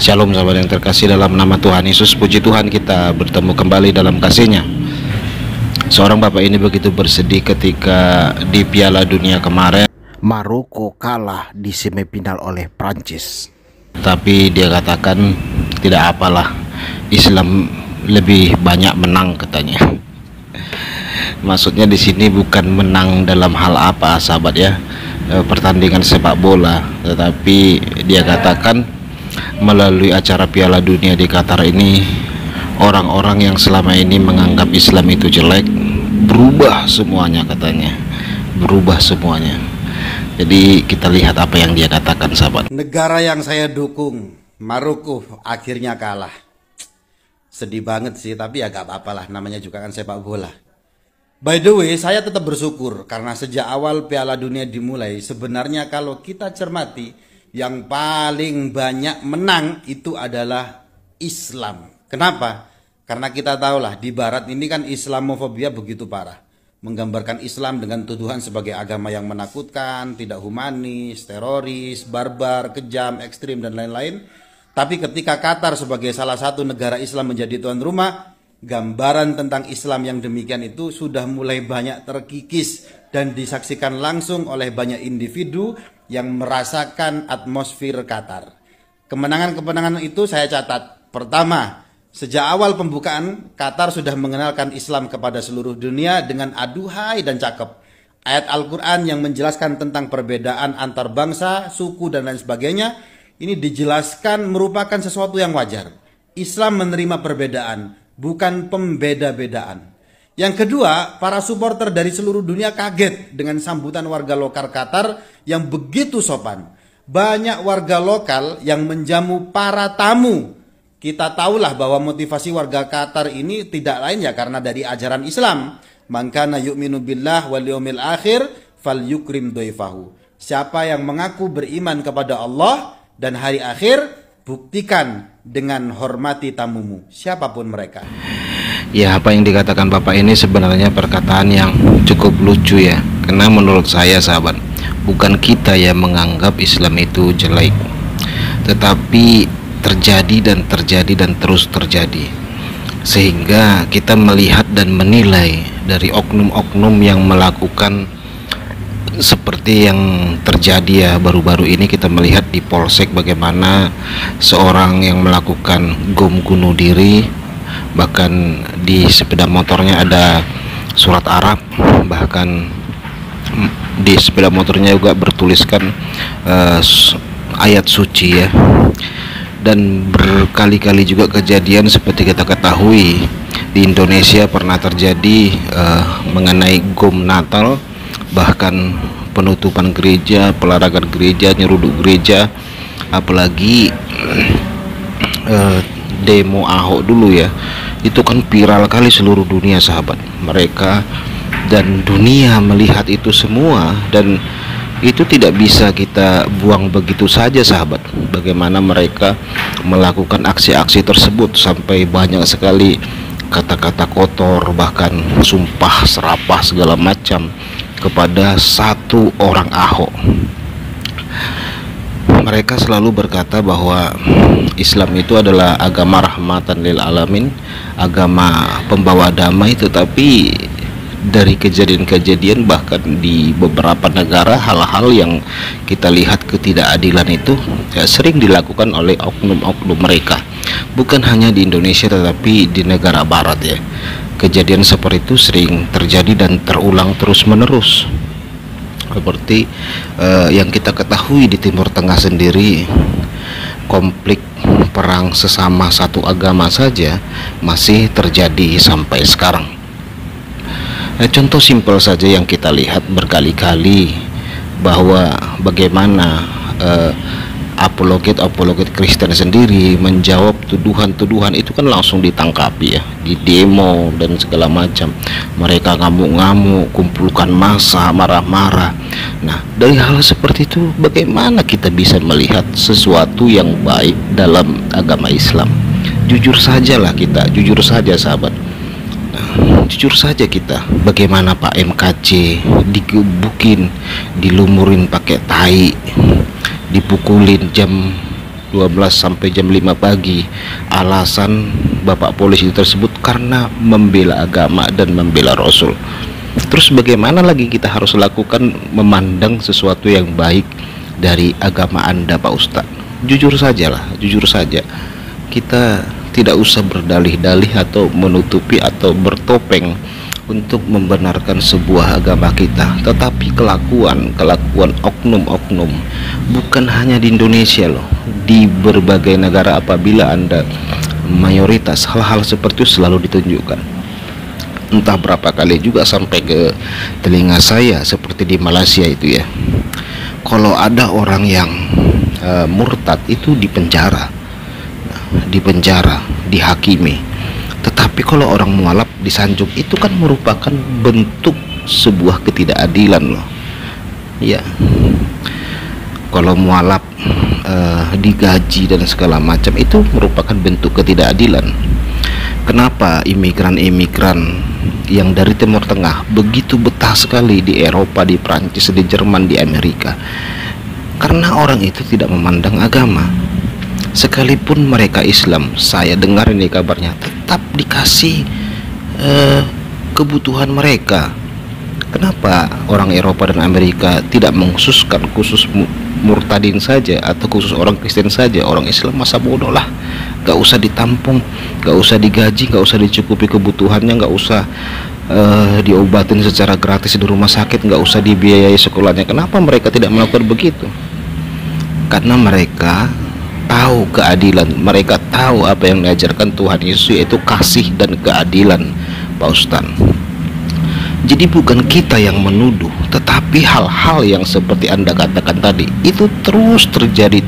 Shalom sahabat yang terkasih dalam nama Tuhan Yesus. Puji Tuhan kita bertemu kembali dalam kasih-Nya. Seorang bapak ini begitu bersedih ketika di Piala Dunia kemarin Maroko kalah di semifinal oleh Prancis. Tapi dia katakan tidak apalah, Islam lebih banyak menang katanya. Maksudnya di sini bukan menang dalam hal apa sahabat ya, pertandingan sepak bola, tetapi dia katakan melalui acara Piala Dunia di Qatar ini, orang-orang yang selama ini menganggap Islam itu jelek berubah semuanya katanya, berubah semuanya. Jadi kita lihat apa yang dia katakan sahabat. Negara yang saya dukung, Maroko, akhirnya kalah. Sedih banget sih, tapi ya gak apa-apalah, namanya juga kan sepak bola. By the way, saya tetap bersyukur karena sejak awal Piala Dunia dimulai, sebenarnya kalau kita cermati, yang paling banyak menang itu adalah Islam. Kenapa? Karena kita tahulah di barat ini kan Islamofobia begitu parah. Menggambarkan Islam dengan tuduhan sebagai agama yang menakutkan, tidak humanis, teroris, barbar, kejam, ekstrim dan lain-lain. Tapi ketika Qatar sebagai salah satu negara Islam menjadi tuan rumah, gambaran tentang Islam yang demikian itu sudah mulai banyak terkikis dan disaksikan langsung oleh banyak individu yang merasakan atmosfer Qatar. Kemenangan-kemenangan itu saya catat. Pertama, sejak awal pembukaan, Qatar sudah mengenalkan Islam kepada seluruh dunia dengan aduhai dan cakep. Ayat Al-Quran yang menjelaskan tentang perbedaan antar bangsa, suku, dan lain sebagainya, ini dijelaskan merupakan sesuatu yang wajar. Islam menerima perbedaan, bukan pembeda-bedaan. Yang kedua, para supporter dari seluruh dunia kaget dengan sambutan warga lokal Qatar yang begitu sopan. Banyak warga lokal yang menjamu para tamu. Kita tahulah bahwa motivasi warga Qatar ini tidak lain ya karena dari ajaran Islam. Man kana yu'minu billah wal yawmil akhir falyukrim dhaifahu. Siapa yang mengaku beriman kepada Allah dan hari akhir, buktikan dengan hormati tamumu, siapapun mereka. Ya, apa yang dikatakan Bapak ini sebenarnya perkataan yang cukup lucu ya. Karena menurut saya sahabat, bukan kita yang menganggap Islam itu jelek, tetapi terjadi dan terus terjadi. Sehingga kita melihat dan menilai dari oknum-oknum yang melakukan seperti yang terjadi ya baru-baru ini. Kita melihat di Polsek bagaimana seorang yang melakukan bunuh diri, bahkan di sepeda motornya ada surat Arab, bahkan di sepeda motornya juga bertuliskan ayat suci ya. Dan berkali-kali juga kejadian seperti kita ketahui di Indonesia pernah terjadi mengenai Natal, bahkan penutupan gereja, pelarangan gereja, nyeruduk gereja, apalagi demo Ahok dulu ya, itu kan viral kali seluruh dunia sahabat. Mereka dan dunia melihat itu semua, dan itu tidak bisa kita buang begitu saja sahabat. Bagaimana mereka melakukan aksi-aksi tersebut sampai banyak sekali kata-kata kotor, bahkan sumpah serapah segala macam kepada satu orang Ahok. Mereka selalu berkata bahwa Islam itu adalah agama rahmatan lil alamin, agama pembawa damai, tetapi dari kejadian-kejadian bahkan di beberapa negara hal-hal yang kita lihat ketidakadilan itu ya, sering dilakukan oleh oknum-oknum mereka. Bukan hanya di Indonesia tetapi di negara barat ya. Kejadian seperti itu sering terjadi dan terulang terus-menerus. Seperti yang kita ketahui di Timur Tengah sendiri, konflik perang sesama satu agama saja masih terjadi sampai sekarang. Contoh simpel saja yang kita lihat berkali-kali bahwa bagaimana apologet Kristen sendiri menjawab tuduhan-tuduhan itu kan langsung ditangkapi ya, di demo dan segala macam. Mereka ngamuk-ngamuk, kumpulkan massa, marah-marah. Nah, dari hal seperti itu bagaimana kita bisa melihat sesuatu yang baik dalam agama Islam? Jujur sajalah kita, jujur saja sahabat. Jujur saja kita, bagaimana Pak MKC digebukin, dilumurin pakai tai, dipukulin jam 12 sampai jam 5 pagi. Alasan Bapak polisi tersebut karena membela agama dan membela Rasul. Terus bagaimana lagi kita harus lakukan memandang sesuatu yang baik dari agama Anda, Pak Ustadz? Jujur saja, kita tidak usah berdalih-dalih atau menutupi atau bertopeng untuk membenarkan sebuah agama kita, tetapi kelakuan oknum-oknum bukan hanya di Indonesia loh, di berbagai negara apabila Anda mayoritas hal-hal seperti itu selalu ditunjukkan. Entah berapa kali juga sampai ke telinga saya seperti di Malaysia itu ya, kalau ada orang yang murtad itu dipenjara, dihakimi. Tetapi kalau orang mualaf disanjung, itu kan merupakan bentuk sebuah ketidakadilan loh. Ya, kalau mualaf digaji dan segala macam itu merupakan bentuk ketidakadilan. Kenapa imigran-imigran yang dari Timur Tengah begitu betah sekali di Eropa, di Prancis, di Jerman, di Amerika? Karena orang itu tidak memandang agama. Sekalipun mereka Islam, saya dengar ini kabarnya, tetap dikasih kebutuhan mereka. Kenapa orang Eropa dan Amerika tidak mengkhususkan khusus murtadin saja atau khusus orang Kristen saja? Orang Islam masa bodoh lah, gak usah ditampung, gak usah digaji, gak usah dicukupi kebutuhannya, gak usah diobatin secara gratis di rumah sakit, gak usah dibiayai sekolahnya. Kenapa mereka tidak melakukan begitu? Karena mereka tahu keadilan, mereka tahu apa yang diajarkan Tuhan Yesus, yaitu kasih dan keadilan, Pak Ustaz. Jadi bukan kita yang menuduh, tetapi hal-hal yang seperti Anda katakan tadi itu terus terjadi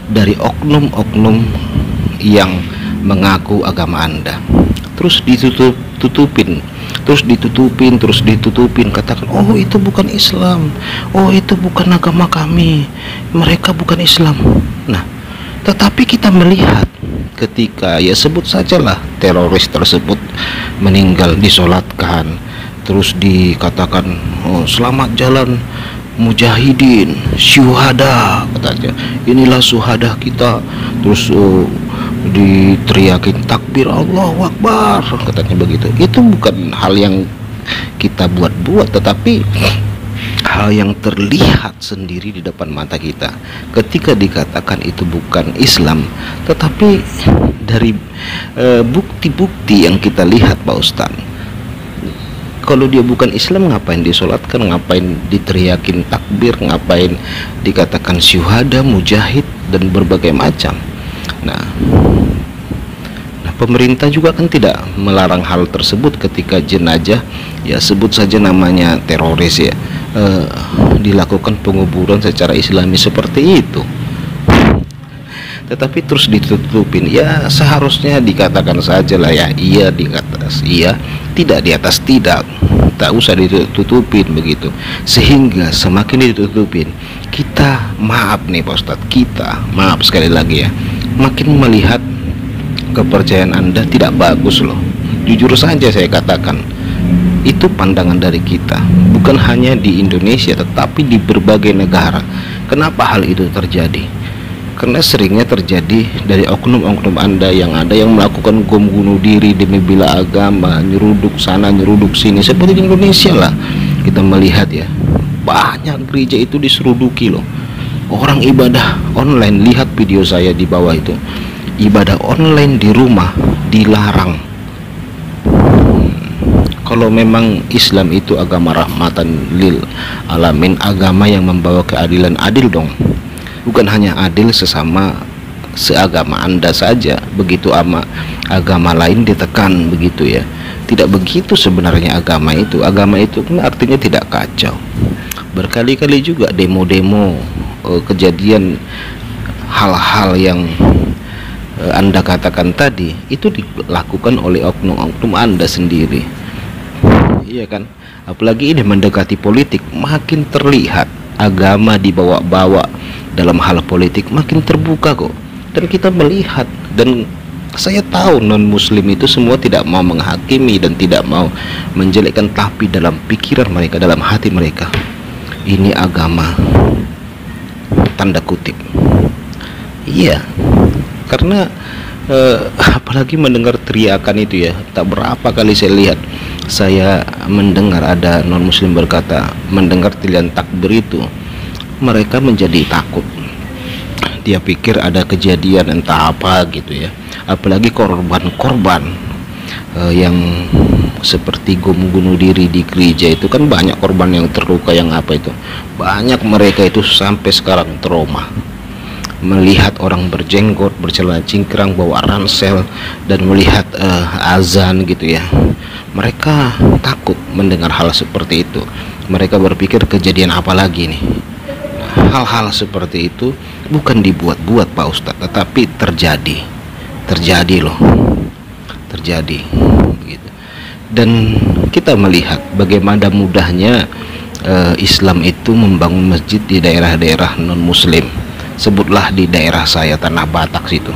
dari oknum-oknum yang mengaku agama Anda. Terus ditutupin, katakan, oh itu bukan Islam, oh itu bukan agama kami, mereka bukan Islam. Nah, tetapi kita melihat ketika, ya sebut sajalah, teroris tersebut meninggal, disolatkan, terus dikatakan, oh selamat jalan mujahidin, syuhada, katanya, inilah syuhada kita. Terus diteriakin takbir Allahu Akbar, katanya begitu. Itu bukan hal yang kita buat-buat, tetapi hal yang terlihat sendiri di depan mata kita. Ketika dikatakan itu bukan Islam, tetapi dari bukti-bukti yang kita lihat, Pak Ustaz, kalau dia bukan Islam, ngapain disolatkan, ngapain diteriakin takbir, ngapain dikatakan syuhada, mujahid, dan berbagai macam. Nah, pemerintah juga kan tidak melarang hal tersebut ketika jenazah, ya sebut saja namanya teroris ya, dilakukan penguburan secara Islami seperti itu. Tetapi terus ditutupin, ya seharusnya dikatakan saja lah ya, iya di atas iya, tidak di atas tidak, tak usah ditutupin begitu. Sehingga semakin ditutupin, kita maaf nih Pak Ustadz, kita maaf sekali lagi ya, makin melihat kepercayaan Anda tidak bagus loh. Jujur saja saya katakan, itu pandangan dari kita, bukan hanya di Indonesia tetapi di berbagai negara. Kenapa hal itu terjadi? Karena seringnya terjadi dari oknum-oknum Anda, yang ada yang melakukan bom bunuh diri demi bela agama, nyeruduk sana nyeruduk sini, seperti di Indonesia lah. Kita melihat ya, banyak gereja itu diseruduki loh. Orang ibadah online, lihat video saya di bawah itu, ibadah online di rumah dilarang. Kalau memang Islam itu agama rahmatan lil alamin, agama yang membawa keadilan, adil dong. Bukan hanya adil sesama seagama Anda saja, begitu agama lain ditekan begitu ya. Tidak begitu sebenarnya agama itu. Agama itu kan artinya tidak kacau. Berkali-kali juga demo-demo, kejadian hal-hal yang Anda katakan tadi itu dilakukan oleh oknum-oknum Anda sendiri. Iya kan? Apalagi ini mendekati politik, makin terlihat agama dibawa-bawa dalam hal politik, makin terbuka kok. Dan kita melihat, dan saya tahu non muslim itu semua tidak mau menghakimi dan tidak mau menjelekkan, tapi dalam pikiran mereka, dalam hati mereka, ini agama tanda kutip Iya, karena apalagi mendengar teriakan itu ya, tak berapa kali saya mendengar ada non muslim berkata, mendengar teriakan takbir itu mereka menjadi takut. Dia pikir ada kejadian entah apa gitu ya, apalagi korban-korban yang seperti bunuh diri di gereja itu kan banyak korban yang terluka, yang apa itu, banyak mereka itu sampai sekarang trauma melihat orang berjenggot, bercelana cingkrang, bawa ransel, dan melihat azan gitu ya. Mereka takut mendengar hal seperti itu. Mereka berpikir kejadian apa lagi nih. Nah, hal-hal seperti itu bukan dibuat-buat Pak Ustadz, tetapi terjadi loh, terjadi begitu. Dan kita melihat bagaimana mudahnya Islam itu membangun masjid di daerah-daerah non muslim. Sebutlah di daerah saya, Tanah Batak situ,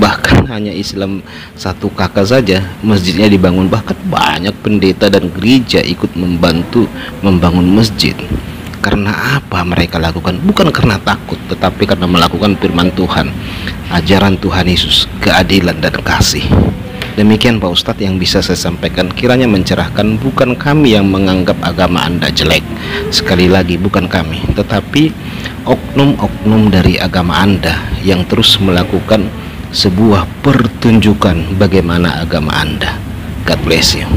bahkan hanya Islam satu kakak saja masjidnya dibangun, bahkan banyak pendeta dan gereja ikut membantu membangun masjid. Karena apa mereka lakukan? Bukan karena takut, tetapi karena melakukan firman Tuhan, ajaran Tuhan Yesus, keadilan dan kasih. Demikian Pak Ustadz yang bisa saya sampaikan, kiranya mencerahkan. Bukan kami yang menganggap agama Anda jelek, sekali lagi bukan kami, tetapi oknum-oknum dari agama Anda yang terus melakukan sebuah pertunjukan bagaimana agama Anda. God bless you.